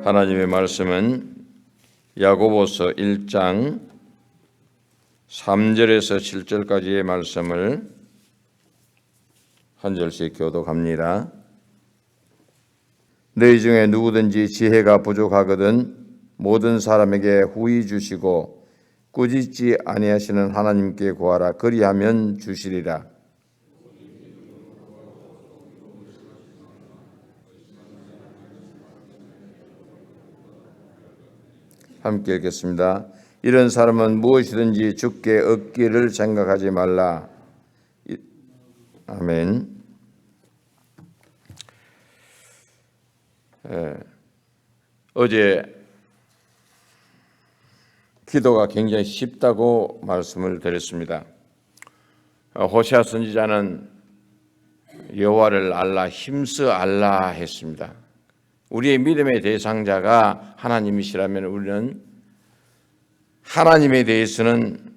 하나님의 말씀은 야고보서 1장 3절에서 7절까지의 말씀을 한 절씩 교독합니다. 너희 중에 누구든지 지혜가 부족하거든 모든 사람에게 후히 주시고 꾸짖지 아니하시는 하나님께 구하라. 그리하면 주시리라. 함께 읽겠습니다. 이런 사람은 무엇이든지 주께 얻기를 생각하지 말라. 아멘. 어제 기도가 굉장히 쉽다고 말씀을 드렸습니다. 호세아 선지자는 여호와를 알라 힘써 알라 했습니다. 우리의 믿음의 대상자가 하나님이시라면 우리는 하나님에 대해서는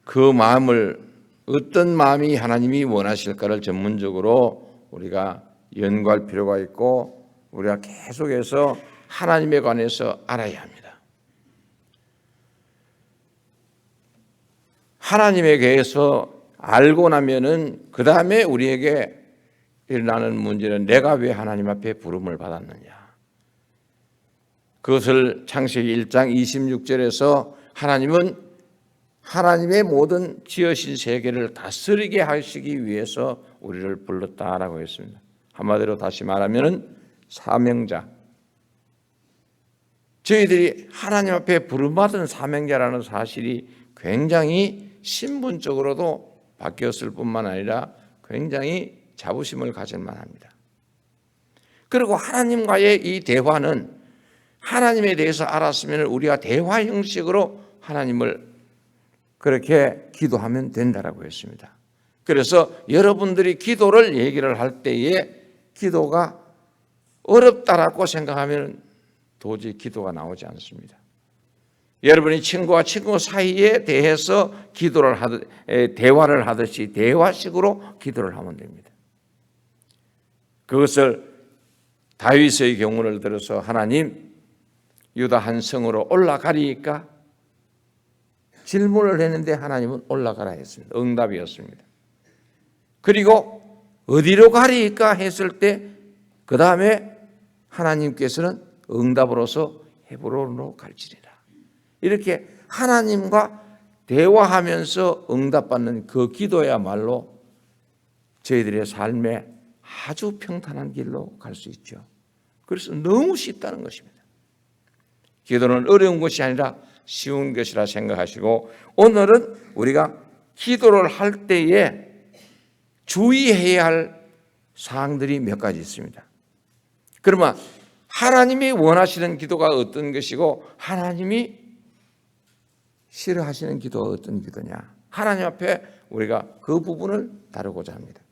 그 마음을 어떤 마음이 하나님이 원하실까를 전문적으로 우리가 연구할 필요가 있고 우리가 계속해서 하나님에 관해서 알아야 합니다. 하나님에 대해서 알고 나면은 그 다음에 우리에게 일어나는 문제는 내가 왜 하나님 앞에 부름을 받았느냐. 그것을 창세기 1장 26절에서 하나님은 하나님의 모든 지으신 세계를 다스리게 하시기 위해서 우리를 불렀다라고 했습니다. 한마디로 다시 말하면 사명자. 저희들이 하나님 앞에 부름받은 사명자라는 사실이 굉장히 신분적으로도 바뀌었을 뿐만 아니라 굉장히 자부심을 가질 만합니다. 그리고 하나님과의 이 대화는 하나님에 대해서 알았으면 우리가 대화 형식으로 하나님을 그렇게 기도하면 된다라고 했습니다. 그래서 여러분들이 기도를 얘기를 할 때에 기도가 어렵다라고 생각하면 도저히 기도가 나오지 않습니다. 여러분이 친구와 친구 사이에 대해서 대화를 하듯이 대화식으로 기도를 하면 됩니다. 그것을 다윗의 경우를 들어서 하나님 유다 한 성으로 올라가리이까 질문을 했는데 하나님은 올라가라 했습니다. 응답이었습니다. 그리고 어디로 가리이까 했을 때 그 다음에 하나님께서는 응답으로서 헤브론으로 갈지리라. 이렇게 하나님과 대화하면서 응답받는 그 기도야말로 저희들의 삶에 아주 평탄한 길로 갈 수 있죠. 그래서 너무 쉽다는 것입니다. 기도는 어려운 것이 아니라 쉬운 것이라 생각하시고 오늘은 우리가 기도를 할 때에 주의해야 할 사항들이 몇 가지 있습니다. 그러면 하나님이 원하시는 기도가 어떤 것이고 하나님이 싫어하시는 기도가 어떤 기도냐. 하나님 앞에 우리가 그 부분을 다루고자 합니다.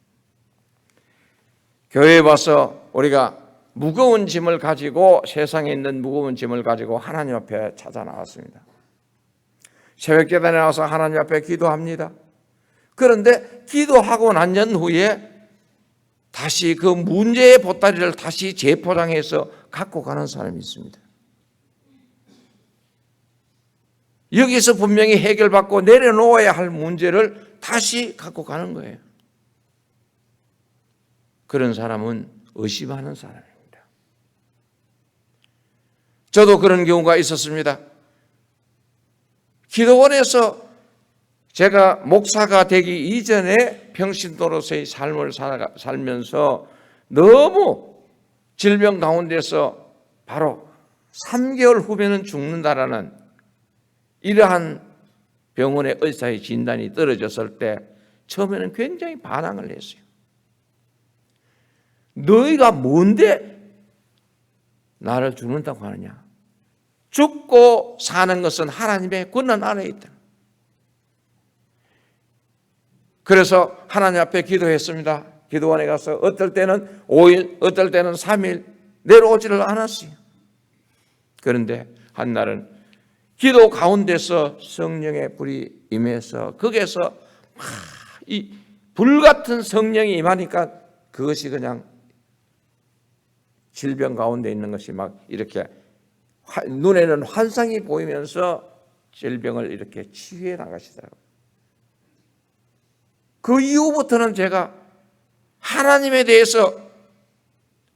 교회에 와서 우리가 무거운 짐을 가지고 세상에 있는 무거운 짐을 가지고 하나님 앞에 찾아 나왔습니다. 새벽기도에 나와서 하나님 앞에 기도합니다. 그런데 기도하고 난 후에 다시 그 문제의 보따리를 다시 재포장해서 갖고 가는 사람이 있습니다. 여기서 분명히 해결받고 내려놓아야 할 문제를 다시 갖고 가는 거예요. 그런 사람은 의심하는 사람입니다. 저도 그런 경우가 있었습니다. 기도원에서 제가 목사가 되기 이전에 평신도로서의 삶을 살면서 너무 질병 가운데서 바로 3개월 후면은 죽는다라는 이러한 병원의 의사의 진단이 떨어졌을 때 처음에는 굉장히 반항을 했어요. 너희가 뭔데 나를 죽는다고 하느냐? 죽고 사는 것은 하나님의 권한 안에 있다. 그래서 하나님 앞에 기도했습니다. 기도원에 가서 어떨 때는 5일, 어떨 때는 3일 내려오지를 않았어요. 그런데 한날은 기도 가운데서 성령의 불이 임해서 거기에서 이 불같은 성령이 임하니까 그것이 그냥 질병 가운데 있는 것이 막 이렇게 눈에는 환상이 보이면서 질병을 이렇게 치유해 나가시더라고요. 그 이후부터는 제가 하나님에 대해서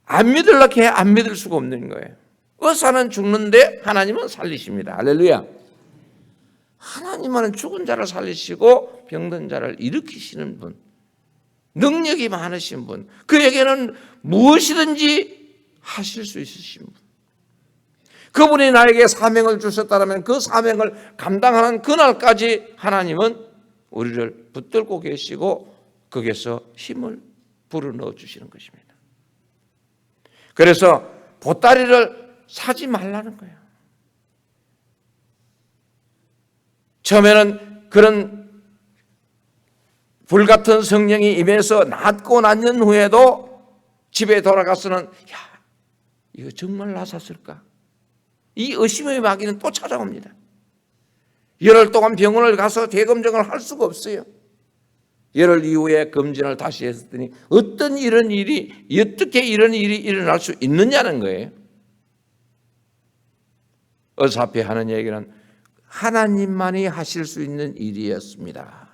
안 믿으려고 안 믿을 수가 없는 거예요. 의사는 죽는데 하나님은 살리십니다. 할렐루야. 하나님은 죽은 자를 살리시고 병든 자를 일으키시는 분, 능력이 많으신 분, 그에게는 무엇이든지 하실 수 있으신 분. 그분이 나에게 사명을 주셨다면 그 사명을 감당하는 그날까지 하나님은 우리를 붙들고 계시고 거기에서 힘을 불어넣어 주시는 것입니다. 그래서 보따리를 사지 말라는 거예요. 처음에는 그런 불같은 성령이 임해서 낫고 난 후에도 집에 돌아가서는 야, 이거 정말 나았을까? 이 의심의 마귀는 또 찾아옵니다. 열흘 동안 병원을 가서 대검정을 할 수가 없어요. 열흘 이후에 검진을 다시 했더니 어떻게 이런 일이 일어날 수 있느냐는 거예요. 어차피 하는 얘기는 하나님만이 하실 수 있는 일이었습니다.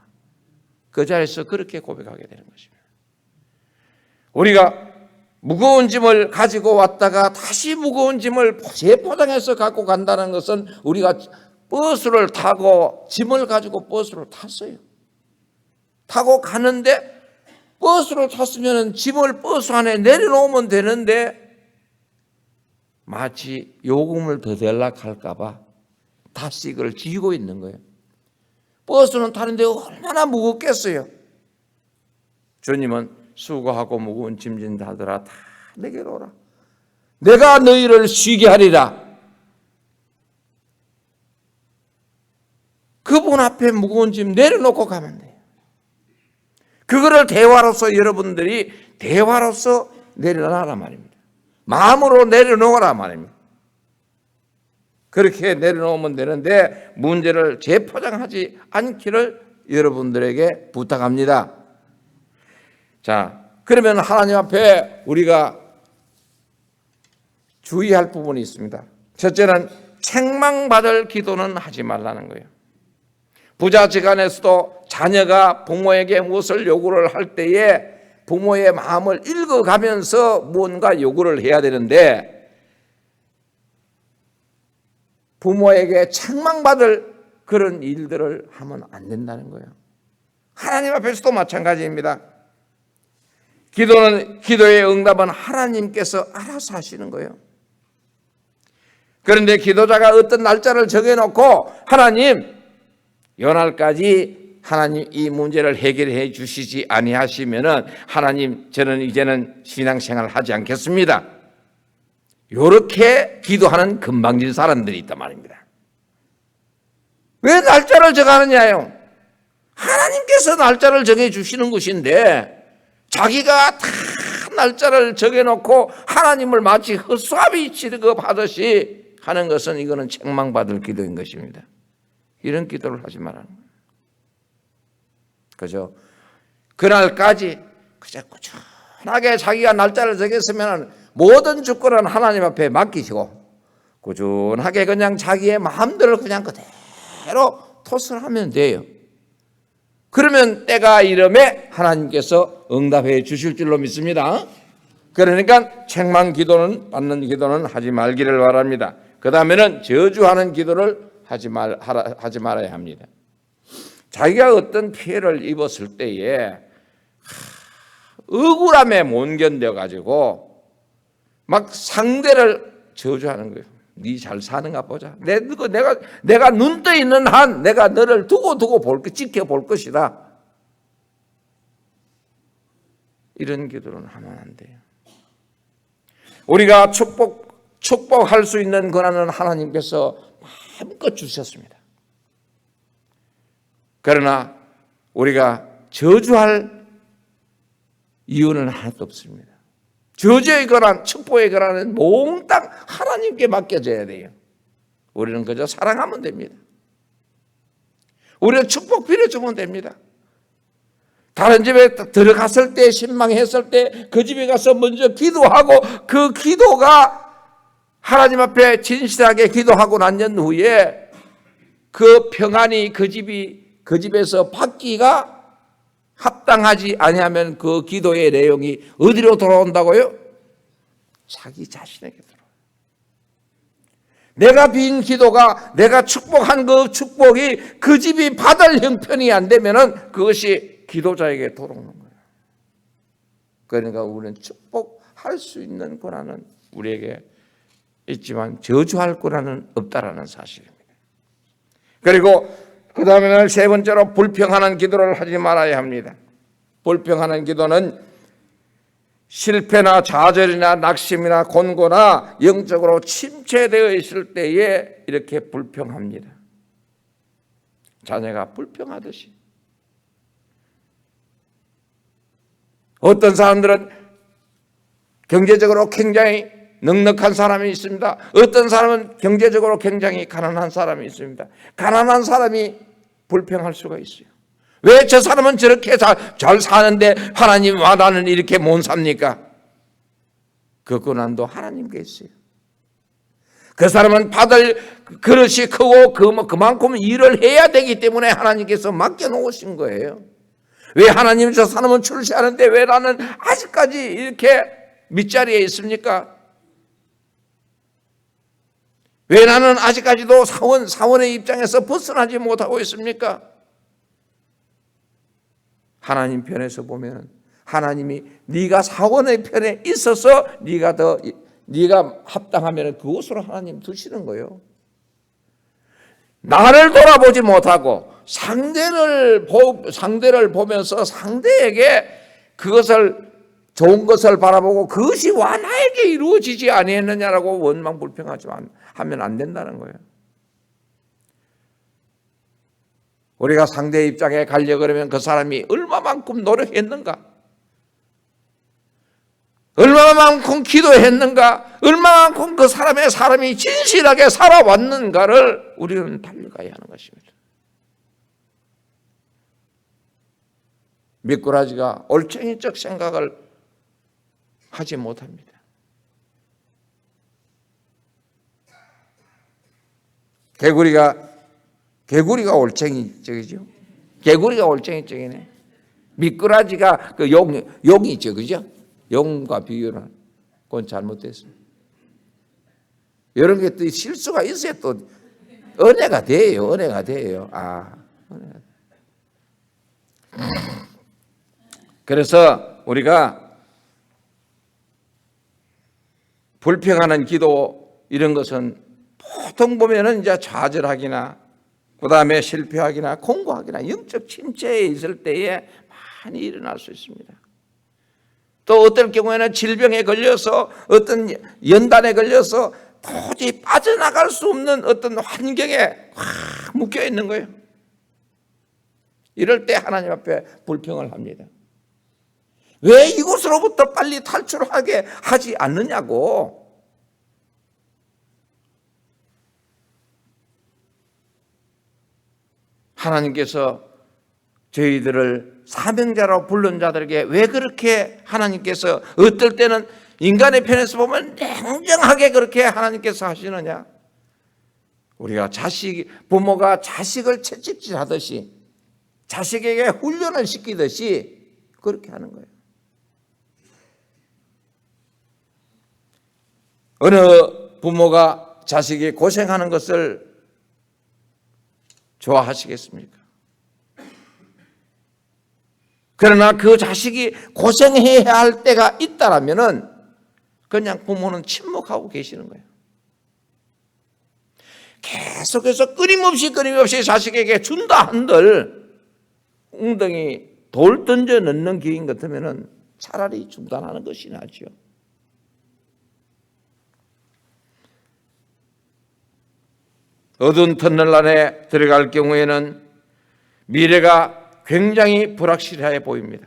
그 자리에서 그렇게 고백하게 되는 것입니다. 우리가 무거운 짐을 가지고 왔다가 다시 무거운 짐을 재포장해서 갖고 간다는 것은 우리가 버스를 타고 짐을 가지고 버스를 탔어요. 타고 가는데 버스를 탔으면 짐을 버스 안에 내려놓으면 되는데 마치 요금을 더 대려고 할까 봐 다시 이걸 쥐고 있는 거예요. 버스는 타는데 얼마나 무겁겠어요. 주님은 수고하고 무거운 짐진 자들아 다 내게로 오라. 내가 너희를 쉬게 하리라. 그분 앞에 무거운 짐 내려놓고 가면 돼요. 그거를 대화로서 여러분들이 대화로서 내려놔라 말입니다. 마음으로 내려놓으라 말입니다. 그렇게 내려놓으면 되는데 문제를 재포장하지 않기를 여러분들에게 부탁합니다. 자, 그러면 하나님 앞에 우리가 주의할 부분이 있습니다. 첫째는 책망받을 기도는 하지 말라는 거예요. 부자지간에서도 자녀가 부모에게 무엇을 요구를 할 때에 부모의 마음을 읽어가면서 무언가 요구를 해야 되는데 부모에게 책망받을 그런 일들을 하면 안 된다는 거예요. 하나님 앞에서도 마찬가지입니다. 기도의 응답은 하나님께서 알아서 하시는 거예요. 그런데 기도자가 어떤 날짜를 정해놓고 하나님 연날까지 하나님 이 문제를 해결해 주시지 아니하시면은 하나님 저는 이제는 신앙생활 하지 않겠습니다. 이렇게 기도하는 건방진 사람들이 있단 말입니다. 왜 날짜를 정하느냐요? 하나님께서 날짜를 정해 주시는 것인데 자기가 다 날짜를 정해놓고 하나님을 마치 헛수아비 취급하듯이 하는 것은 이거는 책망받을 기도인 것입니다. 이런 기도를 하지 말라는 거예요. 그죠? 그날까지 그저 꾸준하게 자기가 날짜를 정했으면 모든 주권은 하나님 앞에 맡기시고 꾸준하게 그냥 자기의 마음대로 그냥 그대로 토스를 하면 돼요. 그러면 때가 이름에 하나님께서 응답해 주실 줄로 믿습니다. 그러니까 책망 기도는 받는 기도는 하지 말기를 바랍니다. 그 다음에는 저주하는 기도를 하지 말아야 합니다. 자기가 어떤 피해를 입었을 때에 억울함에 못 견뎌가지고 막 상대를 저주하는 거예요. 네 잘 사는가 보자. 내가 눈 떠 있는 한 내가 너를 두고 지켜볼 것이다. 이런 기도는 하면 안 돼요. 우리가 축복할 수 있는 권한은 하나님께서 마음껏 주셨습니다. 그러나 우리가 저주할 이유는 하나도 없습니다. 저주의 권한, 축복의 권한은 몽땅 하나님께 맡겨져야 돼요. 우리는 그저 사랑하면 됩니다. 우리는 축복 빌어주면 됩니다. 다른 집에 들어갔을 때 실망했을 때 그 집에 가서 먼저 기도하고 그 기도가 하나님 앞에 진실하게 기도하고 난 후에 그 평안이 그 집에서 받기가 합당하지 아니하면 그 기도의 내용이 어디로 돌아온다고요? 자기 자신에게 들어와요. 내가 빈 기도가 내가 축복한 그 축복이 그 집이 받을 형편이 안 되면은 그것이 기도자에게 돌아오는 거예요. 그러니까 우리는 축복할 수 있는 권한은 우리에게 있지만 저주할 권한은 없다라는 사실입니다. 그리고 그 다음에는 세 번째로 불평하는 기도를 하지 말아야 합니다. 불평하는 기도는 실패나 좌절이나 낙심이나 곤고나 영적으로 침체되어 있을 때에 이렇게 불평합니다. 자녀가 불평하듯이. 어떤 사람들은 경제적으로 굉장히 넉넉한 사람이 있습니다. 어떤 사람은 경제적으로 굉장히 가난한 사람이 있습니다. 가난한 사람이 불평할 수가 있어요. 왜 저 사람은 저렇게 잘 사는데 하나님과 나는 이렇게 못 삽니까? 그 고난도 하나님께 있어요. 그 사람은 받을 그릇이 크고 그만큼 일을 해야 되기 때문에 하나님께서 맡겨놓으신 거예요. 왜 하나님 저 사람은 출세하는데 왜 나는 아직까지 이렇게 밑자리에 있습니까? 왜 나는 아직까지도 사원의 입장에서 벗어나지 못하고 있습니까? 하나님 편에서 보면 하나님이 네가 사원의 편에 있어서 네가 합당하면 그곳으로 하나님 두시는 거예요. 나를 돌아보지 못하고 상대를 보면서 상대에게 그것을 좋은 것을 바라보고 그것이 와 나에게 이루어지지 아니했느냐라고 원망 불평하지만 하면 안 된다는 거예요. 우리가 상대의 입장에 가려고 그러면 그 사람이 얼마만큼 노력했는가? 얼마만큼 기도했는가? 얼마만큼 그 사람이 진실하게 살아왔는가를 우리는 달려가야 하는 것입니다. 미꾸라지가 올챙이적 생각을 하지 못합니다. 개구리가 올챙이적이죠. 개구리가 올챙이적이네. 미꾸라지가 그 용이 있죠, 그죠? 용과 비교는 그건 잘못됐습니다. 이런 게 또 실수가 있어야 또 은혜가 돼요. 은혜가 돼요. 은혜가. 그래서 우리가 불평하는 기도 이런 것은 보통 보면은 이제 좌절하기나 그 다음에 실패하기나 공고하기나 영적 침체에 있을 때에 많이 일어날 수 있습니다. 또 어떨 경우에는 질병에 걸려서 어떤 연단에 걸려서 도저히 빠져나갈 수 없는 어떤 환경에 확 묶여 있는 거예요. 이럴 때 하나님 앞에 불평을 합니다. 왜 이곳으로부터 빨리 탈출하게 하지 않느냐고. 하나님께서 저희들을 사명자로 부른 자들에게 왜 그렇게 하나님께서 어떨 때는 인간의 편에서 보면 냉정하게 그렇게 하나님께서 하시느냐? 우리가 부모가 자식을 채찍질하듯이 자식에게 훈련을 시키듯이 그렇게 하는 거예요. 어느 부모가 자식이 고생하는 것을 좋아하시겠습니까? 그러나 그 자식이 고생해야 할 때가 있다라면은 그냥 부모는 침묵하고 계시는 거예요. 계속해서 끊임없이 자식에게 준다 한들 웅덩이 돌 던져 넣는 기인 같으면은 차라리 중단하는 것이 낫죠. 어두운 터널 안에 들어갈 경우에는 미래가 굉장히 불확실해 보입니다.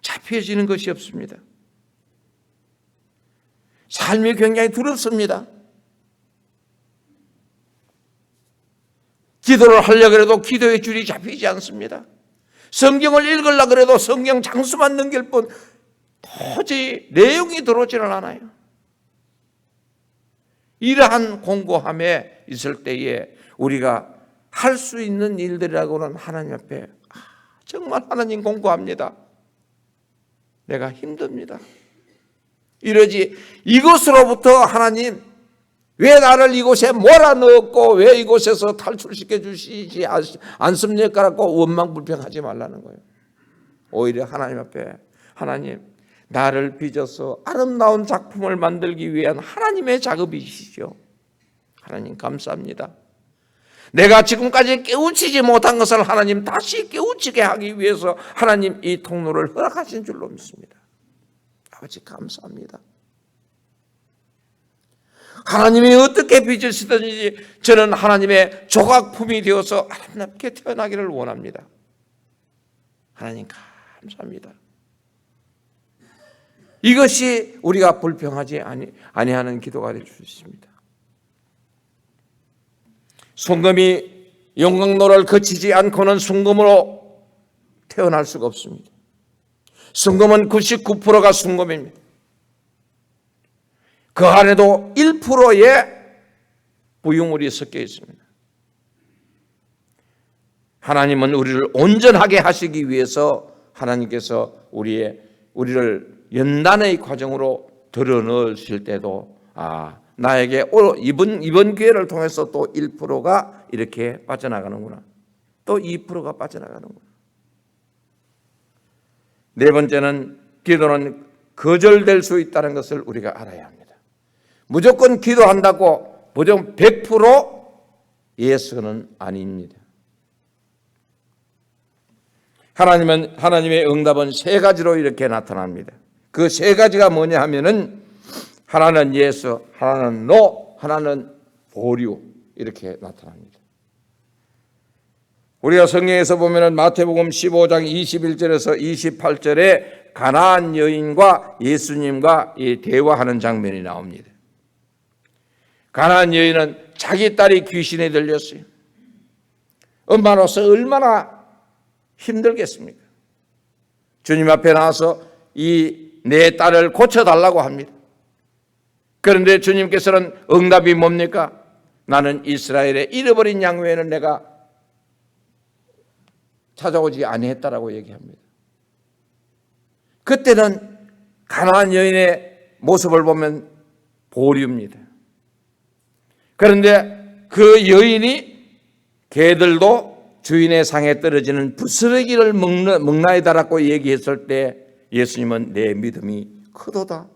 잡혀지는 것이 없습니다. 삶이 굉장히 두렵습니다. 기도를 하려고 해도 기도의 줄이 잡히지 않습니다. 성경을 읽으려고 그래도 성경 장수만 넘길 뿐 도저히 내용이 들어오지를 않아요. 이러한 공고함에 있을 때에 우리가 할 수 있는 일들이라고는 하나님 앞에 정말 하나님 공고합니다. 내가 힘듭니다. 이러지 이것으로부터 하나님 왜 나를 이곳에 몰아넣었고 왜 이곳에서 탈출시켜 주시지 않습니까라고 원망불평하지 말라는 거예요. 오히려 하나님 앞에 하나님 나를 빚어서 아름다운 작품을 만들기 위한 하나님의 작업이시죠. 하나님 감사합니다. 내가 지금까지 깨우치지 못한 것을 하나님 다시 깨우치게 하기 위해서 하나님 이 통로를 허락하신 줄로 믿습니다. 아버지 감사합니다. 하나님이 어떻게 빚으시든지 저는 하나님의 조각품이 되어서 아름답게 태어나기를 원합니다. 하나님 감사합니다. 이것이 우리가 불평하지 아니하는 기도가 될 수 있습니다. 순금이 용광로를 거치지 않고는 순금으로 태어날 수가 없습니다. 순금은 99%가 순금입니다. 그 안에도 1%의 부유물이 섞여 있습니다. 하나님은 우리를 온전하게 하시기 위해서 하나님께서 우리를 연단의 과정으로 들어넣으실 때도 나에게 이번 기회를 통해서 또 1%가 이렇게 빠져나가는구나. 또 2%가 빠져나가는구나. 네 번째는 기도는 거절될 수 있다는 것을 우리가 알아야 합니다. 무조건 기도한다고 무조건 100% 예수는 아닙니다. 하나님의 응답은 세 가지로 이렇게 나타납니다. 그 세 가지가 뭐냐 하면은 하나는 예수, 하나는 노, 하나는 보류 이렇게 나타납니다. 우리가 성경에서 보면은 마태복음 15장 21절에서 28절에 가나안 여인과 예수님과 대화하는 장면이 나옵니다. 가나안 여인은 자기 딸이 귀신에 들렸어요. 엄마로서 얼마나 힘들겠습니까? 주님 앞에 나와서 내 딸을 고쳐달라고 합니다. 그런데 주님께서는 응답이 뭡니까? 나는 이스라엘의 잃어버린 양 외에는 내가 찾아오지 아니했다라고 얘기합니다. 그때는 가나안 여인의 모습을 보면 보류입니다. 그런데 그 여인이 개들도 주인의 상에 떨어지는 부스러기를 먹나이다라고 얘기했을 때 예수님은 내 믿음이 크도다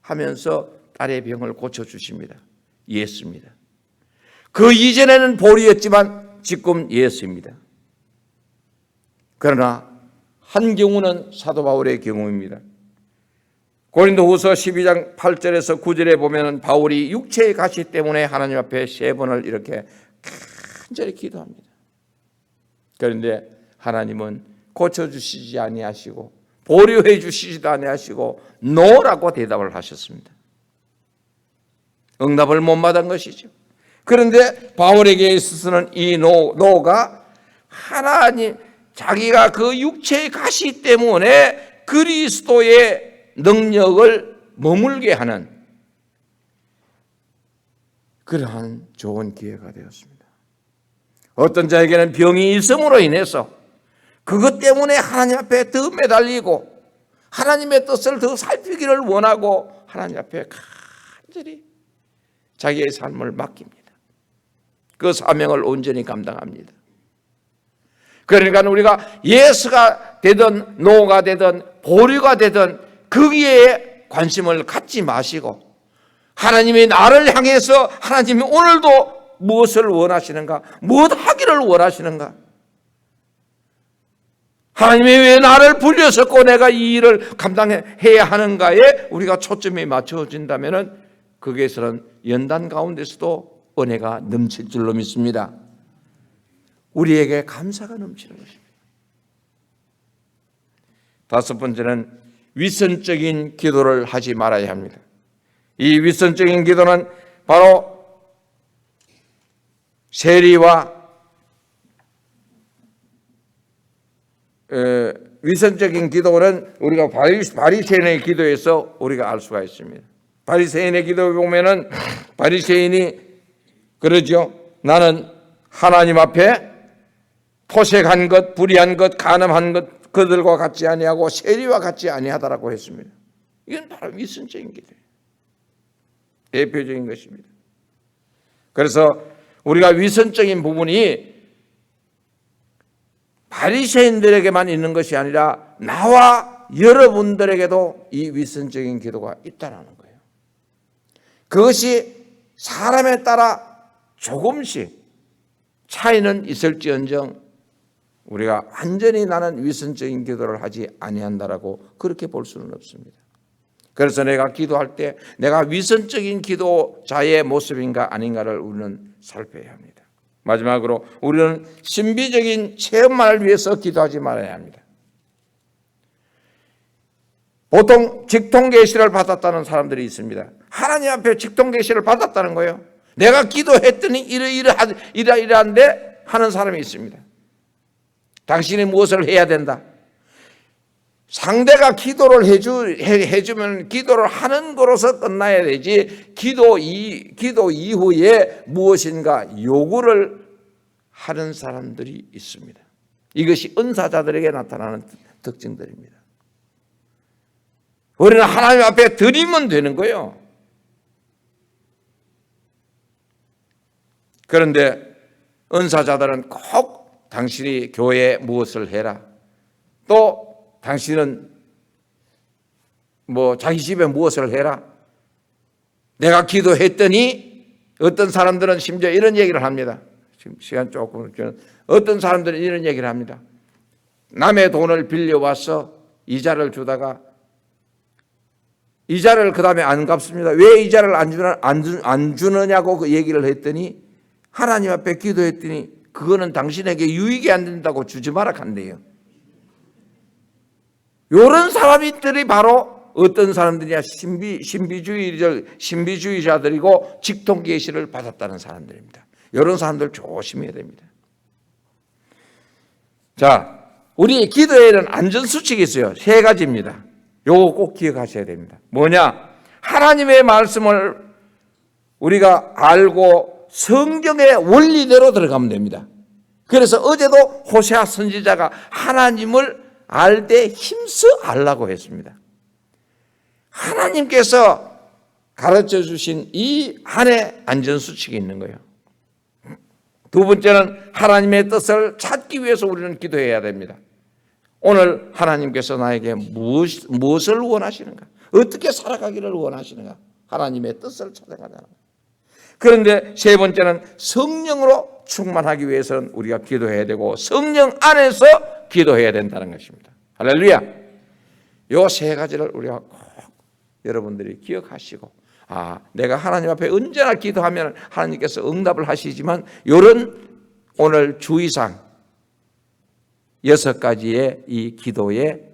하면서 딸의 병을 고쳐주십니다. 예수입니다. 그 이전에는 보리였지만 지금 예수입니다. 그러나 한 경우는 사도 바울의 경우입니다. 고린도후서 12장 8절에서 9절에 보면 바울이 육체의 가시 때문에 하나님 앞에 3번을 이렇게 간절히 기도합니다. 그런데 하나님은 고쳐주시지 아니하시고 보류해 주시지도 아니하시고 노라고 대답을 하셨습니다. 응답을 못 받은 것이죠. 그런데 바울에게 있어서는 이 노가 하나님 자기가 그 육체의 가시 때문에 그리스도의 능력을 머물게 하는 그러한 좋은 기회가 되었습니다. 어떤 자에게는 병이 있음으로 인해서 그것 때문에 하나님 앞에 더 매달리고 하나님의 뜻을 더 살피기를 원하고 하나님 앞에 간절히 자기의 삶을 맡깁니다. 그 사명을 온전히 감당합니다. 그러니까 우리가 예수가 되든 노가 되든 보류가 되든 거기에 관심을 갖지 마시고 하나님이 나를 향해서 하나님이 오늘도 무엇을 원하시는가? 무엇 하기를 원하시는가? 하나님이 왜 나를 불러섰고 내가 이 일을 감당해야 하는가에 우리가 초점이 맞춰진다면 거기에서는 연단 가운데서도 은혜가 넘칠 줄로 믿습니다. 우리에게 감사가 넘치는 것입니다. 다섯 번째는 위선적인 기도를 하지 말아야 합니다. 이 위선적인 기도는 바로 세리와 위선적인 기도는 우리가 바리새인의 기도에서 우리가 알 수가 있습니다. 바리새인의 기도에 보면은 바리새인이 그러죠. 나는 하나님 앞에 토색한 것, 불의한 것, 간음한 것 그들과 같지 아니하고 세리와 같지 아니하다라고 했습니다. 이건 바로 위선적인 기도예요. 대표적인 것입니다. 그래서 우리가 위선적인 부분이 바리새인들에게만 있는 것이 아니라 나와 여러분들에게도 이 위선적인 기도가 있다는 거예요. 그것이 사람에 따라 조금씩 차이는 있을지언정 우리가 완전히 나는 위선적인 기도를 하지 아니한다라고 그렇게 볼 수는 없습니다. 그래서 내가 기도할 때 내가 위선적인 기도자의 모습인가 아닌가를 우리는 살펴야 합니다. 마지막으로 우리는 신비적인 체험만을 위해서 기도하지 말아야 합니다. 보통 직통계시를 받았다는 사람들이 있습니다. 하나님 앞에 직통계시를 받았다는 거예요. 내가 기도했더니 이러이러한데 하는 사람이 있습니다. 당신이 무엇을 해야 된다. 상대가 기도를 해주면 기도를 하는 거로서 끝나야 되지 기도 이후에 무엇인가 요구를 하는 사람들이 있습니다. 이것이 은사자들에게 나타나는 특징들입니다. 우리는 하나님 앞에 드리면 되는 거예요. 그런데 은사자들은 꼭 당신이 교회에 무엇을 해라. 또 당신은 자기 집에 무엇을 해라. 내가 기도했더니 어떤 사람들은 심지어 이런 얘기를 합니다. 지금 시간 조금 어떤 사람들은 이런 얘기를 합니다. 남의 돈을 빌려와서 이자를 주다가 이자를 그 다음에 안 갚습니다. 왜 이자를 안 주느냐고 그 얘기를 했더니 하나님 앞에 기도했더니 그거는 당신에게 유익이 안 된다고 주지 마라 한대요. 이런 사람들이 바로 어떤 사람들이냐 신비주의자들이고 직통계시를 받았다는 사람들입니다. 이런 사람들 조심해야 됩니다. 자, 우리 기도에는 안전수칙이 있어요. 3가지입니다. 요거 꼭 기억하셔야 됩니다. 뭐냐? 하나님의 말씀을 우리가 알고 성경의 원리대로 들어가면 됩니다. 그래서 어제도 호세아 선지자가 하나님을 알 때 힘써 알라고 했습니다. 하나님께서 가르쳐 주신 이 안에 안전수칙이 있는 거예요. 두 번째는 하나님의 뜻을 찾기 위해서 우리는 기도해야 됩니다. 오늘 하나님께서 나에게 무엇을 원하시는가? 어떻게 살아가기를 원하시는가? 하나님의 뜻을 찾아가자는 거예요. 그런데 세 번째는 성령으로 충만하기 위해서는 우리가 기도해야 되고 성령 안에서 기도해야 된다는 것입니다. 할렐루야. 이 3가지를 우리가 꼭 여러분들이 기억하시고 내가 하나님 앞에 언제나 기도하면 하나님께서 응답을 하시지만 이런 오늘 주의사항 6가지의 이 기도의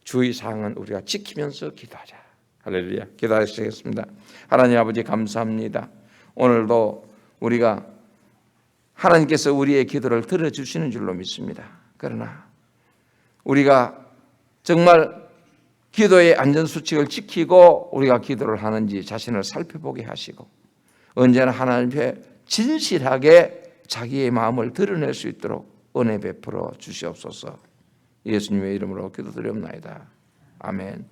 주의사항은 우리가 지키면서 기도하자. 할렐루야. 기도하시겠습니다. 하나님 아버지 감사합니다. 오늘도 우리가 하나님께서 우리의 기도를 들어주시는 줄로 믿습니다. 그러나 우리가 정말 기도의 안전수칙을 지키고 우리가 기도를 하는지 자신을 살펴보게 하시고 언제나 하나님 앞에 진실하게 자기의 마음을 드러낼 수 있도록 은혜 베풀어 주시옵소서. 예수님의 이름으로 기도드리옵나이다. 아멘.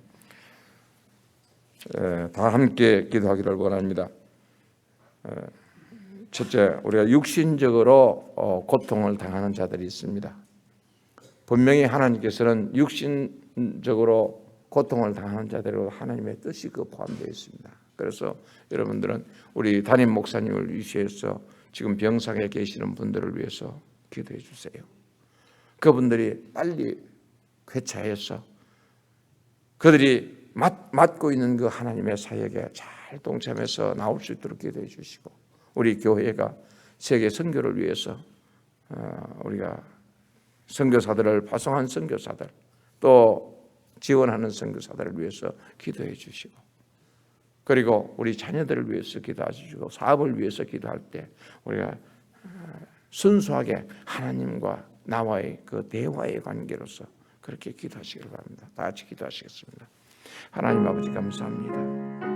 다 함께 기도하기를 원합니다. 첫째, 우리가 육신적으로 고통을 당하는 자들이 있습니다. 분명히 하나님께서는 육신적으로 고통을 당하는 자들로 하나님의 뜻이 포함되어 있습니다. 그래서 여러분들은 우리 담임 목사님을 위해서 지금 병상에 계시는 분들을 위해서 기도해 주세요. 그분들이 빨리 회차해서 그들이 맡고 있는 그 하나님의 사역에 잘 동참해서 나올 수 있도록 기도해 주시고 우리 교회가 세계 선교를 위해서 우리가 선교사들을 파송한 선교사들 또 지원하는 선교사들을 위해서 기도해 주시고 그리고 우리 자녀들을 위해서 기도하시고 사업을 위해서 기도할 때 우리가 순수하게 하나님과 나와의 그 대화의 관계로서 그렇게 기도하시길 바랍니다. 다 같이 기도하시겠습니다. 하나님 아버지 감사합니다.